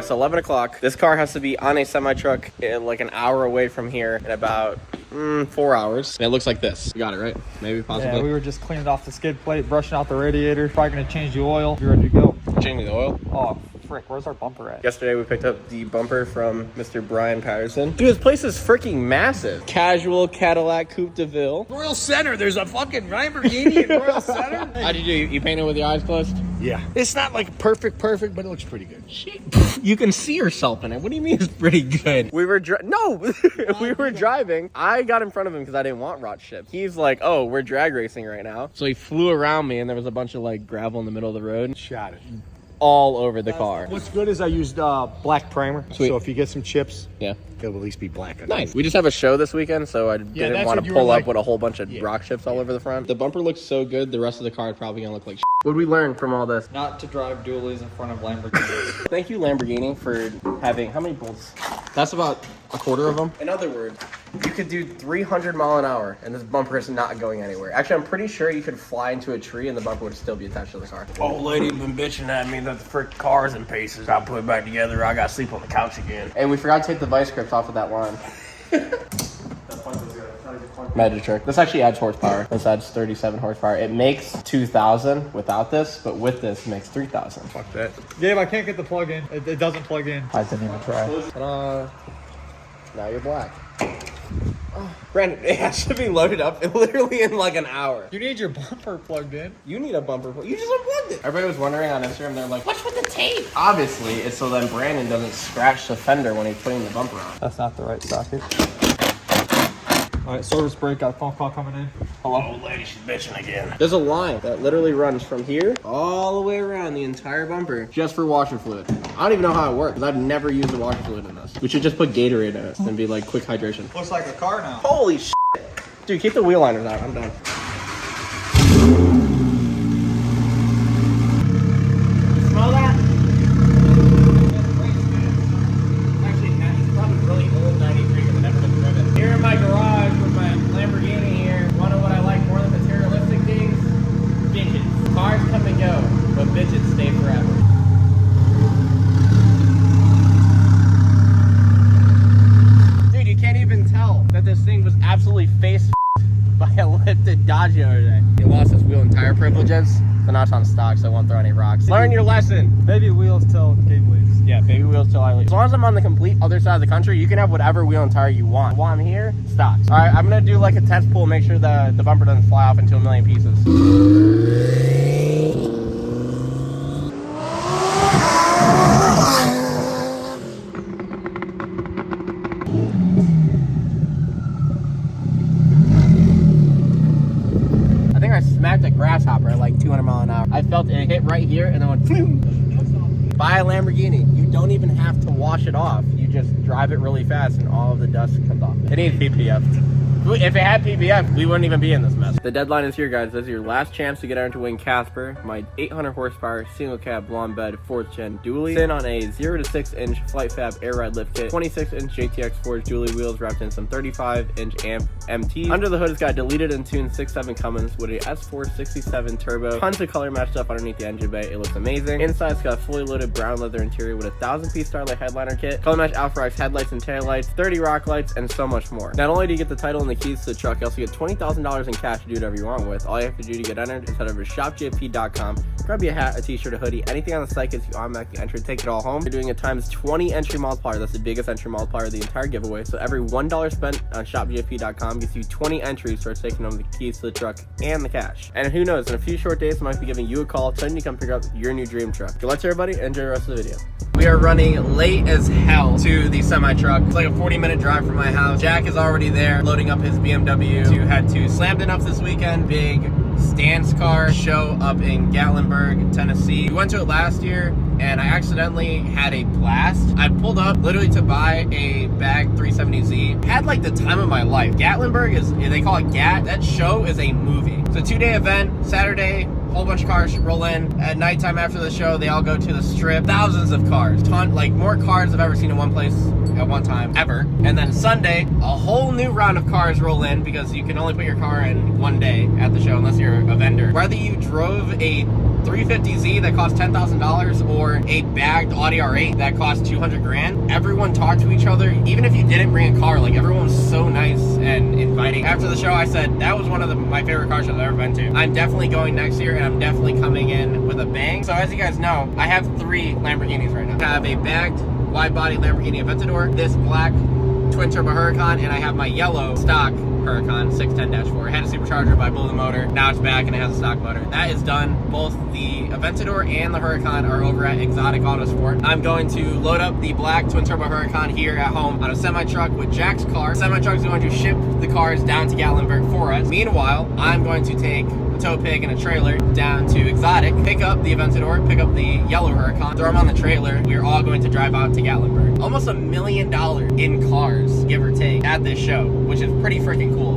it's 11 o'clock. This car has to be on a semi-truck like an hour away from here in about 4 hours. And it looks like this. You got it, right? Maybe, possibly. Yeah, we were just cleaning off the skid plate, brushing out the radiator. Probably gonna change the oil. You ready to go? Changing the oil? Oh, frick, where's our bumper at? Yesterday we picked up the bumper from Mr. Brian Patterson. Dude, this place is freaking massive. Casual Cadillac Coupe de Ville. Royal Center, there's a fucking Lamborghini in Royal Center. How'd you do? You painted with your eyes closed? Yeah. It's not like perfect, but it looks pretty good. You can see yourself in it. What do you mean it's pretty good? We were we were driving. I got in front of him because I didn't want rot chips. He's like, oh, we're drag racing right now. So he flew around me and there was a bunch of like gravel in the middle of the road. Shot it. All over the car. What's good is I used black primer. Sweet. So if you get some chips, yeah, it'll at least be black. Nice. We just have a show this weekend, so I didn't want to pull up with a whole bunch of rock chips all over the front. The bumper looks so good, the rest of the car is probably gonna look like shit. What did we learn from all this? Not to drive dualies in front of Lamborghinis. Thank you, Lamborghini, for having, how many bolts? That's about a quarter of them. In other words, you could do 300 mile an hour and this bumper is not going anywhere. Actually, I'm pretty sure you could fly into a tree and the bumper would still be attached to the car. Old lady been bitching at me that the frick car's in pieces. I put it back together. I got to sleep on the couch again. And we forgot to take the vice grips off of that line. Magic trick. This actually adds horsepower. This adds 37 horsepower. It makes 2,000 without this, but with this it makes 3,000. Fuck that. Gabe, I can't get the plug in. It doesn't plug in. I didn't even try. Ta-da. Now you're black. Oh, Brandon, it has to be loaded up literally in like an hour. You need your bumper plugged in. You need a bumper. You just unplugged it. Everybody was wondering on Instagram, they're like, what's with the tape? Obviously, it's so then Brandon doesn't scratch the fender when he's putting the bumper on. That's not the right socket. All right, service break. Got a phone call coming in. Hello? Old lady, she's bitching again. There's a line that literally runs from here all the way around the entire bumper just for washer fluid. I don't even know how it works because I've never used the washer fluid in this. We should just put Gatorade in it and be like quick hydration. Looks like a car now. Holy shit. Dude, keep the wheel liners out. I'm done. Smell that? Actually, it's probably really old 93 because I've never been driven. Here in my garage with my Lamborghini here, one of what I like more than materialistic things? Bitches. Cars come and go, but bitches stay forever. Dude, you can't even tell that this thing was absolutely face by a lifted Dodge the other day. He lost his wheel and tire privileges, so now it's on stock, so I won't throw any rocks. Learn your lesson. Baby wheels till Gabe leaves. Yeah, baby wheels till I leave. As long as I'm on the complete other side of the country, you can have whatever wheel and tire you want. While I'm here, stocks. All right, I'm gonna do like a test pull, make sure the bumper doesn't fly off into a million pieces. I think I smacked a grasshopper at like 200 miles an hour. I felt it hit right here and then went phew. Buy a Lamborghini. You don't even have to wash it off. You just drive it really fast and all of the dust comes off. It needs PPF. If it had PPF, we wouldn't even be in this mess. The deadline is here, guys. This is your last chance to get entered to win Casper, my 800 horsepower single cab blonde bed 4th gen dually. Sit on a 0 to 6 inch Flight Fab air ride lift kit, 26 inch JTX Forged dually wheels wrapped in some 35 inch amp MT. Under the hood, it's got deleted and tuned 6.7 Cummins with a S467 turbo. Tons of color matched stuff underneath the engine bay. It looks amazing. Inside, it's got a fully loaded brown leather interior with a 1,000-piece Starlight headliner kit, color match Alpha headlights and taillights, 30 rock lights, and so much more. Not only do you get the title and the keys to the truck, you also get $20,000 in cash to do whatever you want with. All you have to do to get entered is head over to shopjp.com, grab you a hat, a t-shirt, a hoodie, anything on the site gets you automatically entered, take it all home. You're doing a times 20 entry multiplier. That's the biggest entry multiplier of the entire giveaway. So every $1 spent on shopjp.com gets you 20 entries towards taking home the keys to the truck and the cash. And who knows, in a few short days, I might be giving you a call, telling you to come pick up your new dream truck. Good luck to everybody, enjoy the rest of the video. We are running late as hell to the semi-truck. It's like a 40-minute drive from my house. Jack is already there, loading up his BMW to head to SlammedeNuff this weekend. Big stance car show up in Gatlinburg, Tennessee. We went to it last year, and I accidentally had a blast. I pulled up literally to buy a Bag 370Z. Had like the time of my life. Gatlinburg is, they call it GAT. That show is a movie. It's a 2-day event. Saturday, whole bunch of cars roll in. At nighttime after the show, they all go to the strip. Thousands of cars. Like more cars I've ever seen in one place at one time, ever. And then Sunday, a whole new round of cars roll in because you can only put your car in one day at the show unless you're a vendor. Whether you drove a 350Z that cost $10,000 or a bagged Audi R8 that cost 200 grand, everyone talked to each other. Even if you didn't bring a car, like everyone was so nice and inviting. After the show, I said that was one of my favorite car shows I've ever been to. I'm definitely going next year, and I'm definitely coming in with a bang. So as you guys know, I have 3 Lamborghinis right now. I have a bagged wide body Lamborghini Aventador, this black twin turbo Huracan, and I have my yellow stock Huracan 610-4. It had a supercharger, but I blew the motor. Now it's back and it has a stock motor. That is done. Both the Aventador and the Huracan are over at Exotic Autosport. I'm going to load up the black twin turbo Huracan here at home on a semi-truck with Jack's car. Semi-truck is going to ship the cars down to Gatlinburg for us. Meanwhile, I'm going to take a tow pig and a trailer down to Exotic, pick up the Aventador, pick up the yellow Huracan, throw them on the trailer. We're all going to drive out to Gatlinburg. Almost $1 million in cars, give or take, at this show, which is pretty freaking cool.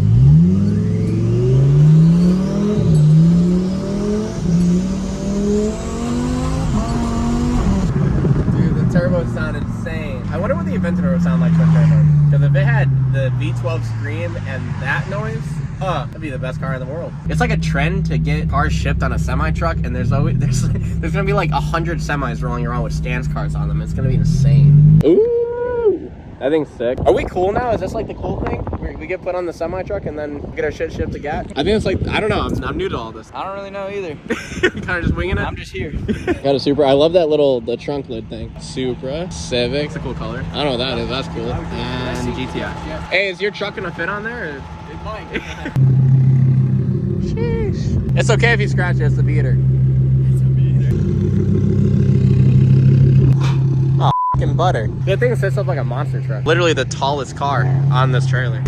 Dude, the turbo sound insane. I wonder what the Aventador would sound like for a turbo. Because if it had the V12 scream and that noise, that'd be the best car in the world. It's like a trend to get cars shipped on a semi-truck, and there's gonna be like 100 semis rolling around with stance cars on them. It's gonna be insane. Ooh, that thing's sick. Are we cool now? Is this like the cool thing? We get put on the semi-truck and then get our shit shipped to Gat? I think it's like, I don't know, I'm new to all this. I don't really know either. Kind of just winging it? I'm just here. Got a Supra. I love that the trunk lid thing. Supra, Civic. It's a cool color. I don't know what that is. That's cool. And GTI. Yeah. Hey, is your truck gonna fit on there? Or? It might. Sheesh. It's okay if you scratch it. It's the beater. It's a beater. Oh, fucking butter. That thing sits up like a monster truck. Literally the tallest car on this trailer.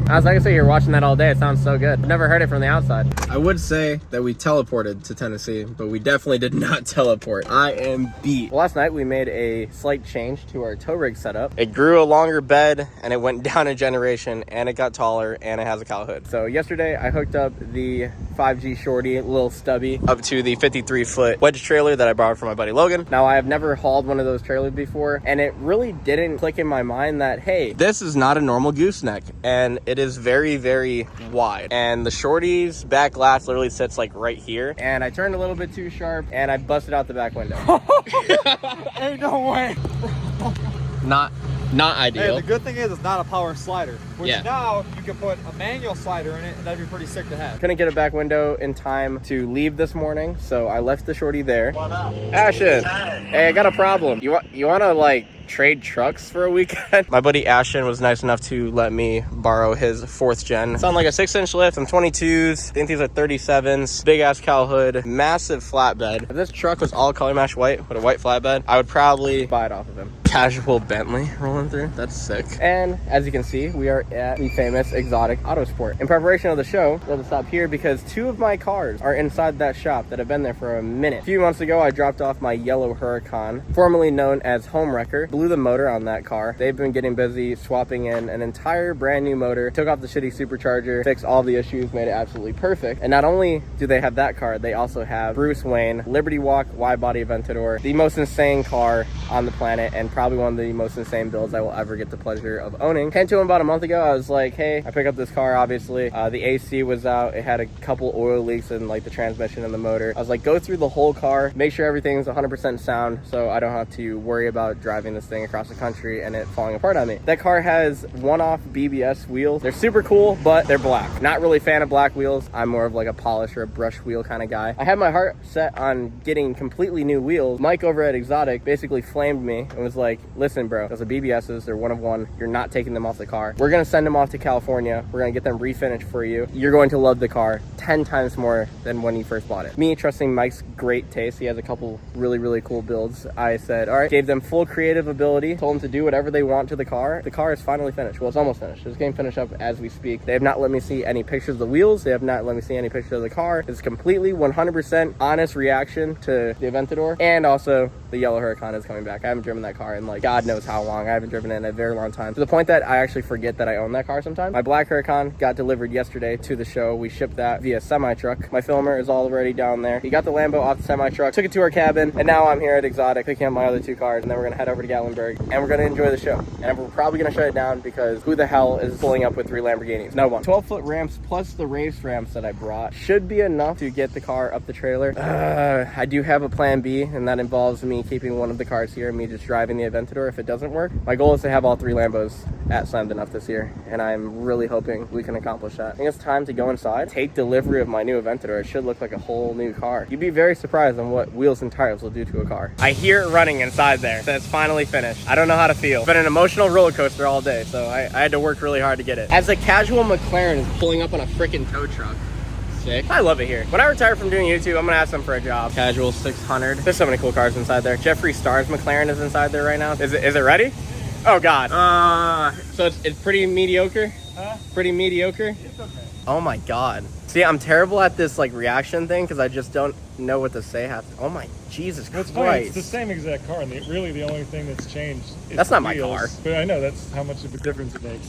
I was like I say, you're watching that all day. It sounds so good. I've never heard it from the outside. I would say that we teleported to Tennessee, but we definitely did not teleport. I am beat. Well, last night we made a slight change to our tow rig setup. It grew a longer bed and it went down a generation and it got taller and it has a cowl hood. So yesterday I hooked up the 5G Shorty, little stubby, up to the 53-foot wedge trailer that I borrowed from my buddy Logan. Now I have never hauled one of those trailers before, and it really didn't click in my mind that, hey, this is not a normal gooseneck, and it is very, very wide. And the Shorty's back glass literally sits like right here, and I turned a little bit too sharp and I busted out the back window. Ain't no way. Not ideal. Hey, the good thing is it's not a power slider. Which Yeah. now you can put a manual slider in it, and that'd be pretty sick to have. Couldn't get a back window in time to leave this morning, so I left the Shorty there. What up? Ashton, hey, I got a problem. You want to like trade trucks for a weekend? My buddy Ashton was nice enough to let me borrow his 4th gen. It's on like a 6-inch lift. I'm 22s. I think these are 37s. Big ass cowl hood, massive flatbed. If this truck was all color match white with a white flatbed, I would probably buy it off of him. Casual Bentley rolling through. That's sick. And as you can see, we are at the famous Exotic Autosport. In preparation of the show, we're going to stop here because 2 of my cars are inside that shop that have been there for a minute. A few months ago, I dropped off my yellow Huracan, formerly known as Home Wrecker. Blew the motor on that car. They've been getting busy swapping in an entire brand new motor, took off the shitty supercharger, fixed all the issues, made it absolutely perfect. And not only do they have that car, they also have Bruce Wayne, Liberty Walk, wide body Aventador, the most insane car on the planet, and probably one of the most insane builds I will ever get the pleasure of owning. Came to him about a month ago. I was like, hey, I picked up this car, obviously. The AC was out. It had a couple oil leaks in like the transmission and the motor. I was like, go through the whole car, make sure everything's 100% sound so I don't have to worry about driving this thing across the country and it falling apart on me. That car has one-off BBS wheels. They're super cool, but they're black. Not really a fan of black wheels. I'm more of like a polish or a brush wheel kind of guy. I had my heart set on getting completely new wheels. Mike over at Exotic basically flamed me and was like, listen, bro, those are BBSs. They're 1 of 1. You're not taking them off the car. We're going to send them off to California. We're going to get them refinished for you. You're going to love the car 10 times more than when you first bought it. Me trusting Mike's great taste. He has a couple really, really cool builds. I said, all right, gave them full creative ability, told them to do whatever they want to the car. The car is finally finished. Well, it's almost finished. It's getting finished up as we speak. They have not let me see any pictures of the wheels. They have not let me see any pictures of the car. It's completely 100% honest reaction to the Aventador, and also the yellow Huracan is coming back. I haven't driven that car in like God knows how long. I haven't driven it in a very long time, to the point that I actually forget that I own that car sometimes. My black Huracan got delivered yesterday to the show. We shipped that via semi-truck. My filmer is already down there. He got the Lambo off the semi-truck, took it to our cabin, and now I'm here at Exotic picking up my other 2 cars, and then we're gonna head over to Gatlinburg, and we're gonna enjoy the show. And we're probably gonna shut it down because who the hell is pulling up with 3 Lamborghinis? No one. 12-foot ramps plus the race ramps that I brought should be enough to get the car up the trailer. I do have a plan B, and that involves me keeping one of the cars here and me just driving the Aventador if it doesn't work. My goal is to have all 3 Lambos at SlammedEnuf this year, and I'm really hoping we can accomplish that. I think it's time to go inside, take delivery of my new Aventador. It should look like a whole new car. You'd be very surprised on what wheels and tires will do to a car. I hear it running inside there, so it's finally finished. I don't know how to feel. It's been an emotional roller coaster all day, so I had to work really hard to get it. As a casual McLaren is pulling up on a freaking tow truck. Sick. I love it here. When I retire from doing YouTube, I'm gonna ask them for a job. Casual 600. There's so many cool cars inside there. Jeffree Star's McLaren is inside there right now. Is it ready? Oh God. So it's pretty mediocre? Huh? Pretty mediocre? It's okay. Oh my God. See, I'm terrible at this like reaction thing because I just don't know what to say. Oh my Jesus Christ. Funny, it's the same exact car, and really the only thing that's changed is that's not my wheels. car. But I know that's how much of a difference it makes.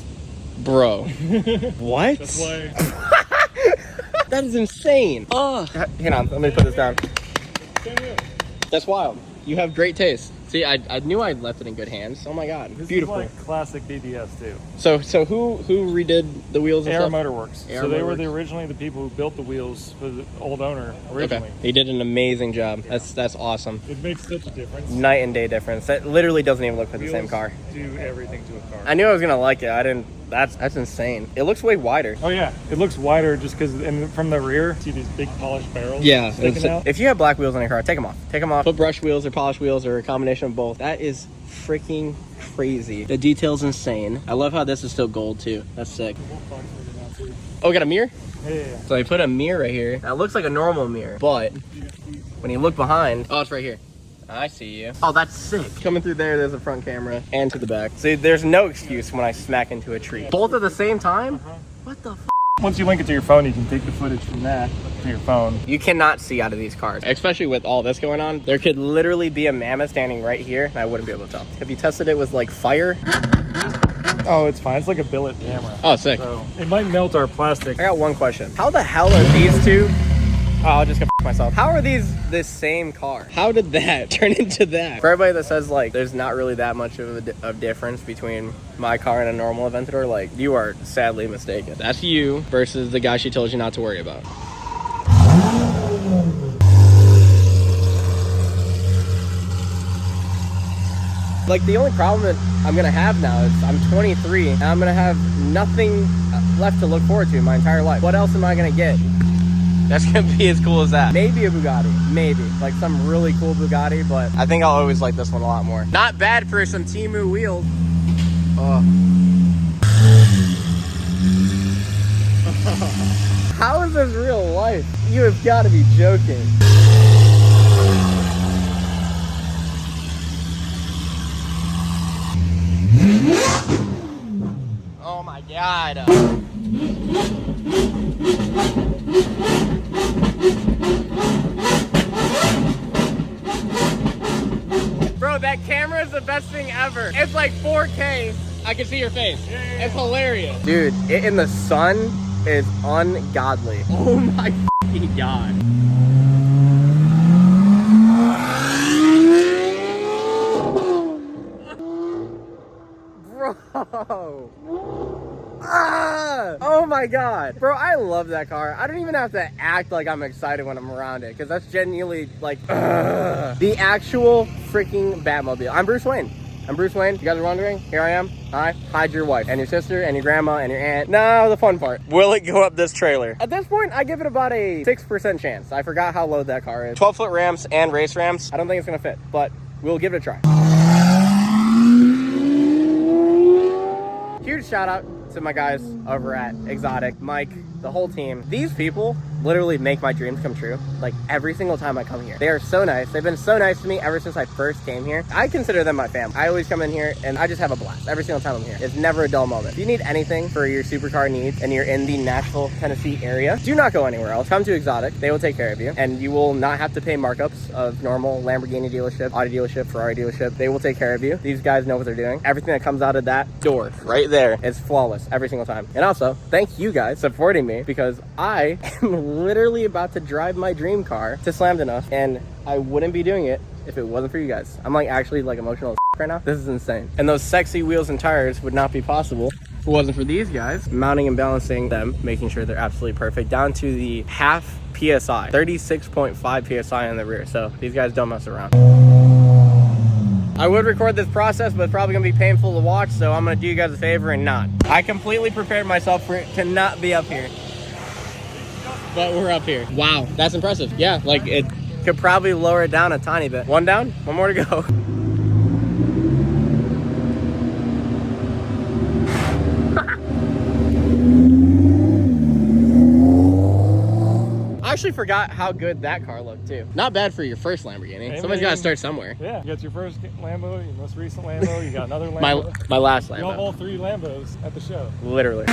Bro. What? That's why. That is insane. Oh, hang on, let me put this down. That's wild. You have great taste. See, I knew I left it in good hands. Oh my God, this beautiful. Is like classic BBS too. So who redid the wheels and Air stuff? Motorworks. So they were originally the people who built the wheels for the old owner originally. Okay. He did an amazing job. That's awesome. It makes such a difference. Night and day difference. That literally doesn't even look like the same car. Do everything to a car. I knew I was gonna like it. I didn't. That's insane. It looks way wider. Oh yeah, it looks wider just because, and from the rear, see these big polished barrels. Yeah. Sticking out. If you have black wheels on your car, take them off. Take them off. Put brush wheels or polished wheels or a combination of both. That is freaking crazy. The detail's insane. I love how this is still gold too. That's sick. Oh, we got a mirror? Yeah. So I put a mirror right here. That looks like a normal mirror, but when you look behind, oh, it's right here. I see you. Oh, that's sick. Coming through there's a front camera and to the back. See, there's no excuse when I smack into a tree. Both at the same time? What the f? Once you link it to your phone, you can take the footage from that to your phone. You cannot see out of these cars, especially with all this going on. There could literally be a mammoth standing right here, and I wouldn't be able to tell. Have you tested it with like fire? Oh, it's fine. It's like a billet camera. Oh, sick. So it might melt our plastic. I got one question. How the hell are these two? Oh, I'll just go f myself. How are these this same car? How did that turn into that? For everybody that says like there's not really that much of a difference between my car and a normal Aventador, like you are sadly mistaken. That's you versus the guy she told you not to worry about. Like the only problem that I'm gonna have now is I'm 23 and I'm gonna have nothing left to look forward to my entire life. What else am I gonna get that's gonna be as cool as that? Maybe a Bugatti, maybe like some really cool Bugatti, but I think I'll always like this one a lot more. Not bad for some Temu wheels. Oh. How is this real life? You have got to be joking. Oh my God. Bro, that camera is the best thing ever. It's like 4K. I can see your face. Yeah. It's hilarious. Dude, it in the sun is ungodly. Oh my fucking God. Bro. Ah! Oh my God. Bro, I love that car. I don't even have to act like I'm excited when I'm around it because that's genuinely like the actual freaking Batmobile. I'm Bruce Wayne. I'm Bruce Wayne. You guys are wondering? Here I am. Hi. Hide your wife and your sister and your grandma and your aunt. Now the fun part. Will it go up this trailer? At this point, I give it about a 6% chance. I forgot how low that car is. 12-foot ramps and race ramps. I don't think it's gonna fit, but we'll give it a try. Huge shout out to my guys over at Exotic, Mike, the whole team. These people literally make my dreams come true. Like every single time I come here. They are so nice. They've been so nice to me ever since I first came here. I consider them my family. I always come in here and I just have a blast every single time I'm here. It's never a dull moment. If you need anything for your supercar needs and you're in the Nashville, Tennessee area, do not go anywhere else. Come to Exotic. They will take care of you and you will not have to pay markups of normal Lamborghini dealership, Audi dealership, Ferrari dealership. They will take care of you. These guys know what they're doing. Everything that comes out of that door right there is flawless every single time. And also, thank you guys supporting me because I am literally about to drive my dream car to SlammedEnuf and I wouldn't be doing it if it wasn't for you guys. I'm like actually like emotional as right now. This is insane. And those sexy wheels and tires would not be possible if it wasn't for these guys mounting and balancing them, making sure they're absolutely perfect down to the half PSI, 36.5 PSI on the rear. So these guys don't mess around. I would record this process, but it's probably gonna be painful to watch, so I'm gonna do you guys a favor and not. I completely prepared myself for it to not be up here, but we're up here. Wow, that's impressive. Yeah, like it could probably lower it down a tiny bit. One down, one more to go. I actually forgot how good that car looked too. Not bad for your first Lamborghini. Hey, Somebody's got to start somewhere. Yeah, you got your first Lambo, your most recent Lambo, you got another Lambo. my last You have Lambo. all 3 Lambos at the show. Literally.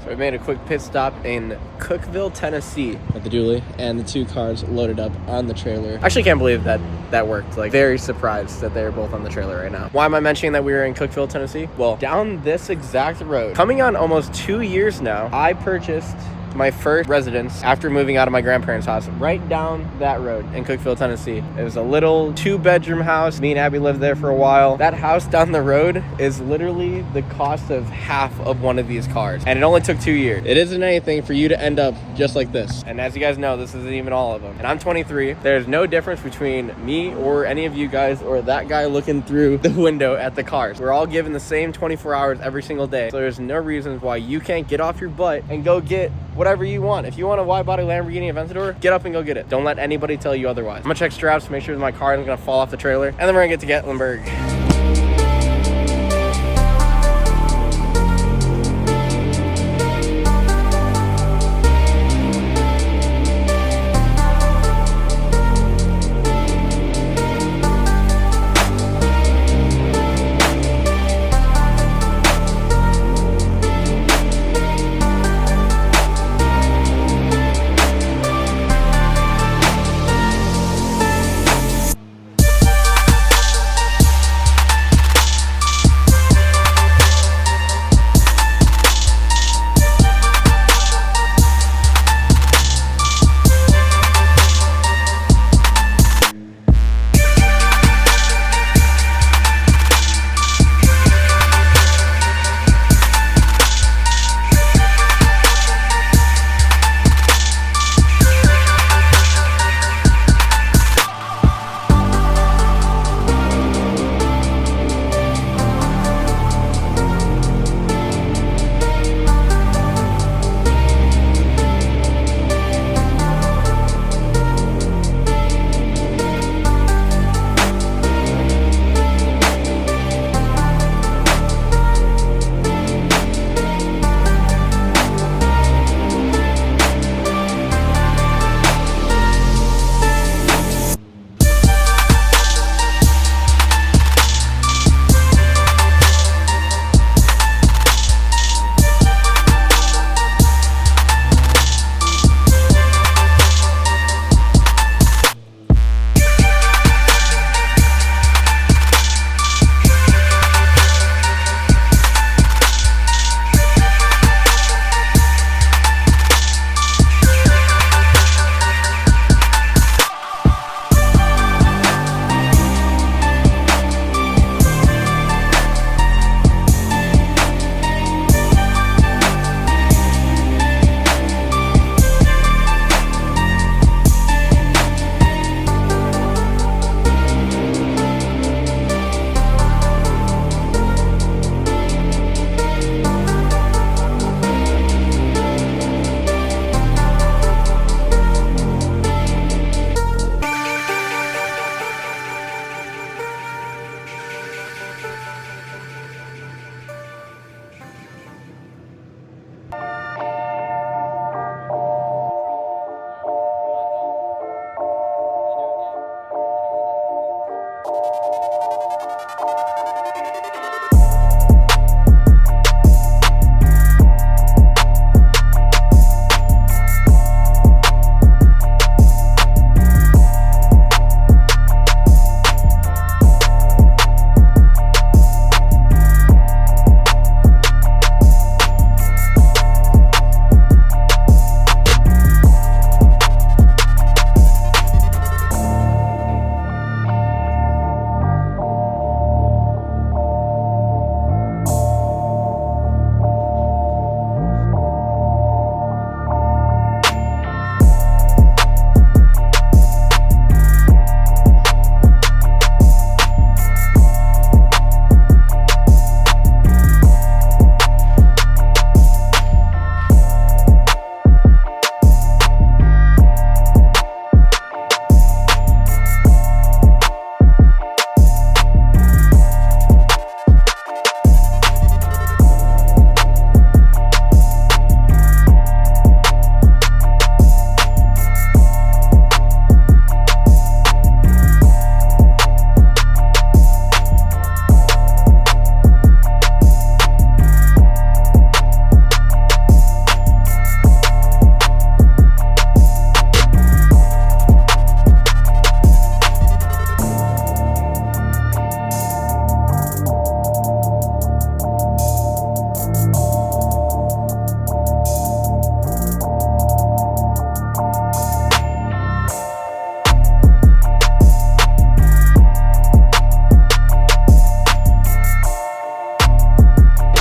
So we made a quick pit stop in Cookeville, Tennessee at the dually, and the 2 cars loaded up on the trailer. I actually can't believe that worked. Like, very surprised that they're both on the trailer right now. Why am I mentioning that we were in Cookeville, Tennessee? Well, down this exact road, coming on almost 2 years now, I purchased my first residence after moving out of my grandparents' house right down that road in Cookeville, Tennessee. It was a little 2-bedroom house. Me and Abby lived there for a while. That house down the road is literally the cost of half of one of these cars, and it only took 2 years. It isn't anything for you to end up just like this. And as you guys know, this isn't even all of them. And I'm 23. There's no difference between me or any of you guys or that guy looking through the window at the cars. We're all given the same 24 hours every single day. So there's no reasons why you can't get off your butt and go get whatever you want. If you want a wide-body Lamborghini Aventador, get up and go get it. Don't let anybody tell you otherwise. I'm gonna check straps, make sure that my car isn't gonna fall off the trailer, and then we're gonna get to Gatlinburg.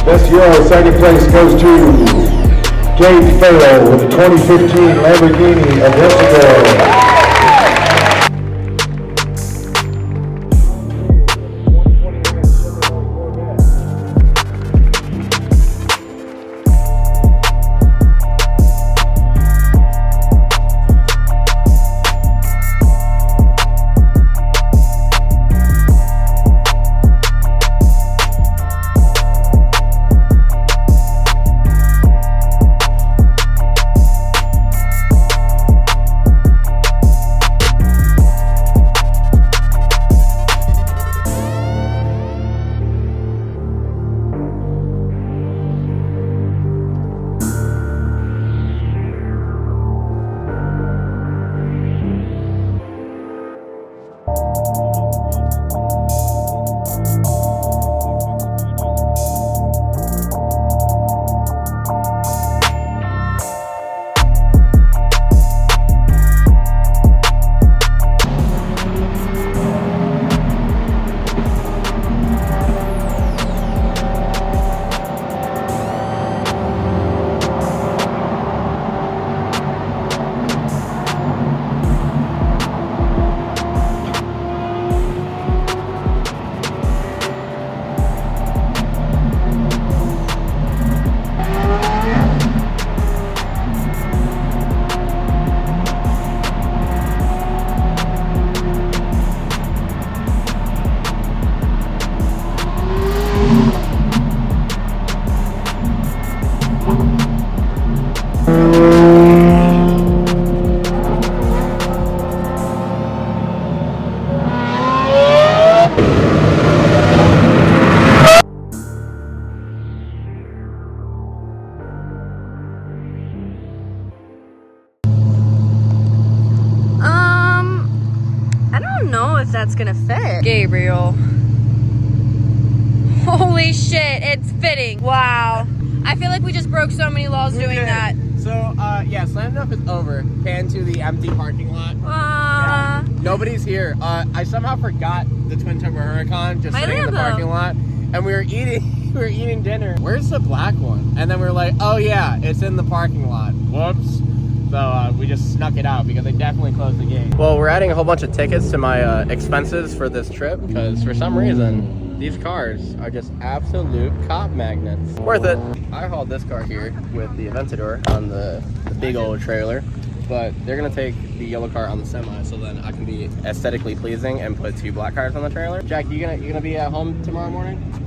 This year, second place goes to Gabe Farrell with the 2015 Lamborghini Aventador. That's gonna fit. Gabriel. Holy shit, it's fitting. Wow. I feel like we just broke so many laws doing that. So, yeah, SlammedEnuf is over. Pan to the empty parking lot. Yeah. Nobody's here. I somehow forgot the Twin Turbo Huracan just sitting in the parking lot. And we were eating dinner. Where's the black one? And then we were like, oh yeah, it's in the parking lot. Whoops. So we just snuck it out because they definitely closed the gate. Well, we're adding a whole bunch of tickets to my expenses for this trip because for some reason, these cars are just absolute cop magnets. Worth it. I hauled this car here with the Aventador on the big old trailer, but they're gonna take the yellow car on the semi so then I can be aesthetically pleasing and put 2 black cars on the trailer. Jack, you gonna be at home tomorrow morning?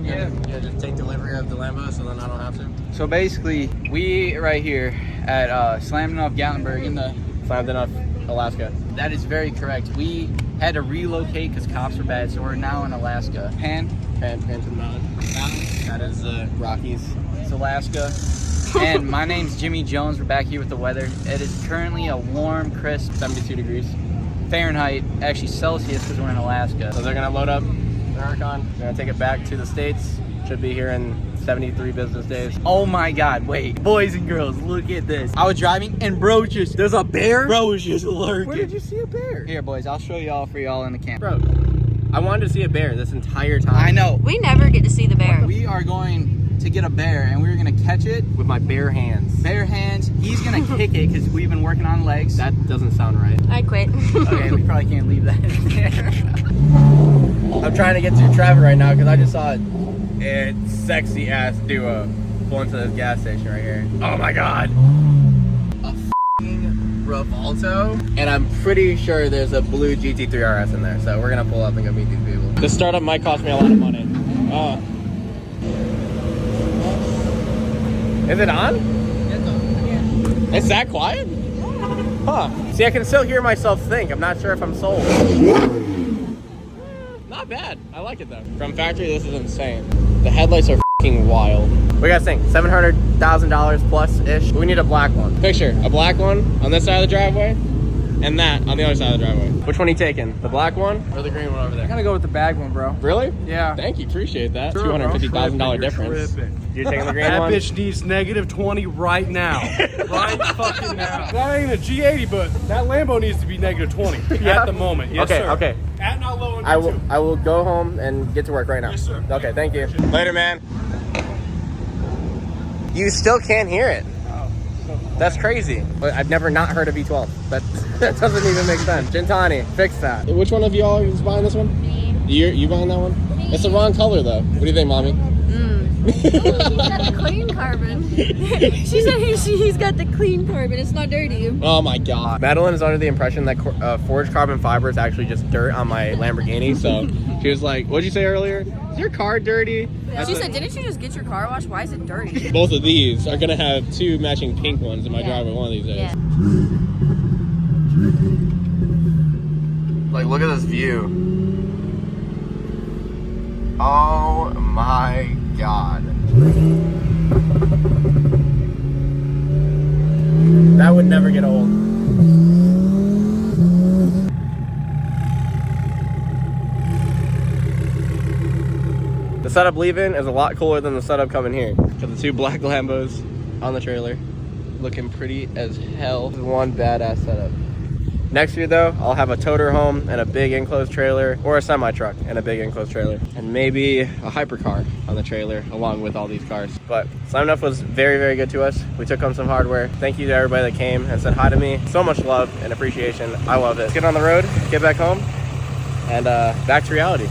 Yeah, just take delivery of the Lambo so then I don't have to. So basically, we right here at SlammedeNuff Gatlinburg in the SlammedeNuff, Alaska. That is very correct. We had to relocate because cops were bad, so we're now in Alaska. Pan to the mountain. That is Rockies. It's Alaska. And my name's Jimmy Jones. We're back here with the weather. It is currently a warm, crisp 72 degrees. Fahrenheit, actually Celsius because we're in Alaska. So they're gonna load up the Huracan. They're gonna take it back to the States. Should be here in 73 business days. Oh my God, wait. Boys and girls, look at this. I was driving and bro just, there's a bear? Bro was just lurking. Where did you see a bear? Here boys, I'll show y'all for y'all in the camera. Bro, I wanted to see a bear this entire time. I know. We never get to see the bear. We are going to get a bear and we're gonna catch it with my bare hands. Bare hands. He's gonna kick it because we've been working on legs. That doesn't sound right. I quit. Okay, we probably can't leave that in there. I'm trying to get through traffic right now because I just saw a sexy ass duo pull into this gas station right here. Oh my God. A f***ing Revolto. And I'm pretty sure there's a blue GT3 RS in there. So we're gonna pull up and go meet these people. This startup might cost me a lot of money. Is it on? Yeah. It's that quiet? Huh. See, I can still hear myself think. I'm not sure if I'm sold. Not bad. I like it though. From factory, this is insane. The headlights are f***ing wild. We gotta think, $700,000 plus-ish. We need a black one. Picture, a black one on this side of the driveway, and that on the other side of the driveway. Which one are you taking? The black one or the green one over there? I gotta go with the bag one, bro. Really? Yeah. Thank you, appreciate that. Sure, $250,000 difference. You're taking the green That one? bitch needs -20 right now. Right fucking now. That ain't a G80, but that Lambo needs to be -20 at the moment. Yes, okay, sir. okay. At not low and I will go home and get to work right now. Yes, sir. Okay, thank you. Later, man. You still can't hear it. That's crazy. But I've never not heard a V12. That doesn't even make sense. Gintani, fix that. Which one of y'all is buying this one? Me. You buying that one? Me. It's the wrong color though. What do you think, mommy? He's got the clean carbon. She said he's got the clean carbon. It's not dirty. Oh my god. Madeline is under the impression that forged carbon fiber is actually just dirt on my Lamborghini. So she was like, what'd you say earlier? Is your car dirty? She said, didn't you just get your car washed? Why is it dirty? Both of these are gonna have 2 matching pink ones in my driveway one of these days. Yeah. Like, look at this view. Oh my god. That would never get old. The setup leaving is a lot cooler than the setup coming here. Got the 2 black Lambos on the trailer. Looking pretty as hell. This is one badass setup. Next year though, I'll have a toter home and a big enclosed trailer, or a semi-truck and a big enclosed trailer, and maybe a hypercar on the trailer along with all these cars. But SlammedEnuf was very, very good to us. We took home some hardware. Thank you to everybody that came and said hi to me. So much love and appreciation. I love it. Let's get on the road, get back home, and back to reality.